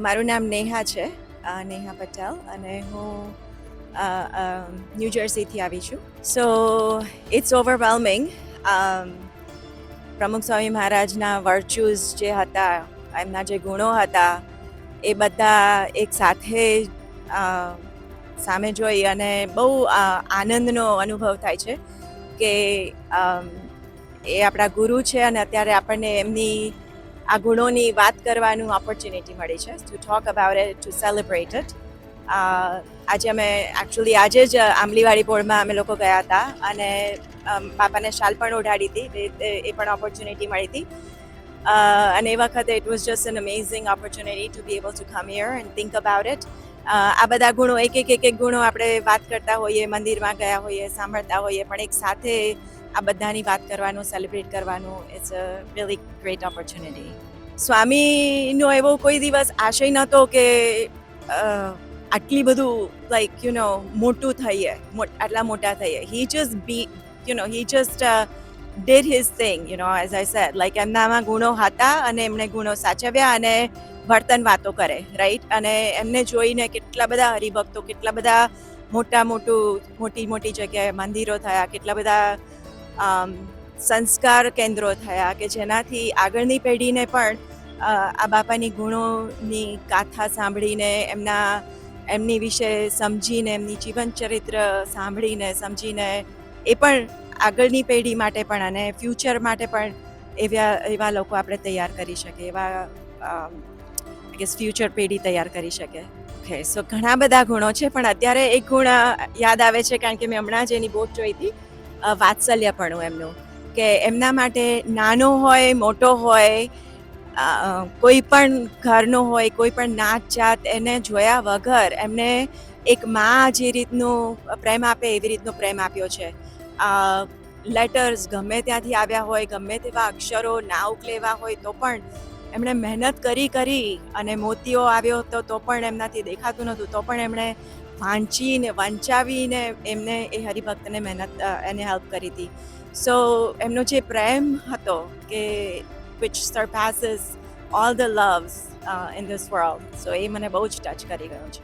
મારું નામ નેહા છે, નેહા પટેલ, અને હું ન્યૂ જર્સીથી આવી છું. So it's overwhelming. Pramukh Swami મહારાજના વર્ચ્યુઝ જે હતા, એમના જે ગુણો હતા, એ બધા એક સાથે સામે જોઈ અને બહુ આનંદનો અનુભવ થાય છે કે એ આપણા ગુરુ છે અને અત્યારે આપણને એમની આ ગુણોની વાત કરવાનું ઓપોર્ચ્યુનિટી મળી છે to talk about it, to celebrate it. આજે અમે એકચ્યુઅલી આજે જ આંબલીવાળી પોળમાં અમે લોકો ગયા હતા અને બાપાને શાલ પણ ઓઢાડી હતી, એ પણ ઓપોર્ચ્યુનિટી મળી હતી. અને એ વખતે it was just an amazing opportunity to be able to come here and think about it. આ બધા ગુણો એક ગુણો આપણે વાત કરતા હોઈએ, મંદિરમાં ગયા હોઈએ, સાંભળતા હોઈએ, પણ એક સાથે આ બધાની વાત કરવાનું, સેલિબ્રેટ કરવાનું, it's a really great opportunity. સ્વામીનો એવો કોઈ દિવસ આશય નહોતો કે આટલી બધું મોટું થઈએ, આટલા મોટા થઈએ. He just did his thing, as I said. એમનામાં ગુણો હતા અને એમણે ગુણો સાચવ્યા અને વર્તન વાતો કરે, રાઈટ? અને એમને જોઈને કેટલા બધા હરિભક્તો, કેટલા બધા મોટી જગ્યાએ મંદિરો થયા, કેટલા બધા સંસ્કાર કેન્દ્રો થયા કે જેનાથી આગળની પેઢીને પણ આ બાપાની ગુણોની ગાથા સાંભળીને, એમની વિશે સમજીને, એમની જીવન ચરિત્ર સાંભળીને, સમજીને, એ પણ આગળની પેઢી માટે પણ અને ફ્યુચર માટે પણ એવા લોકો આપણે તૈયાર કરી શકીએ, એવા ફ્યુચર પેઢી તૈયાર કરી શકે. ઓકે, સો ઘણા બધા ગુણો છે, પણ અત્યારે એક ગુણ યાદ આવે છે કારણ કે મેં હમણાં જ એની બોટ જોઈ હતી, વાત્સલ્યપણું એમનું, કે એમના માટે નાનો હોય, મોટો હોય, કોઈ પણ ઘરનો હોય, કોઈ પણ નાત જાત, એને જોયા વગર એમને એક મા જે રીતનું પ્રેમ આપે એવી રીતનો પ્રેમ આપ્યો છે. લેટર્સ ગમે ત્યાંથી આવ્યા હોય, ગમે તેવા અક્ષરો ના ઉકલેવા હોય તો પણ એમણે મહેનત કરી અને મોતીઓ આવ્યો હતો તો પણ એમનાથી દેખાતું નહોતું, તો પણ એમણે વંચાવીને એમને એ હરિભક્તને એને હેલ્પ કરી હતી. સો એમનો જે પ્રેમ હતો કે which surpasses all the loves in this world. So એ મને બહુ જ ટચ કરી ગયો છે.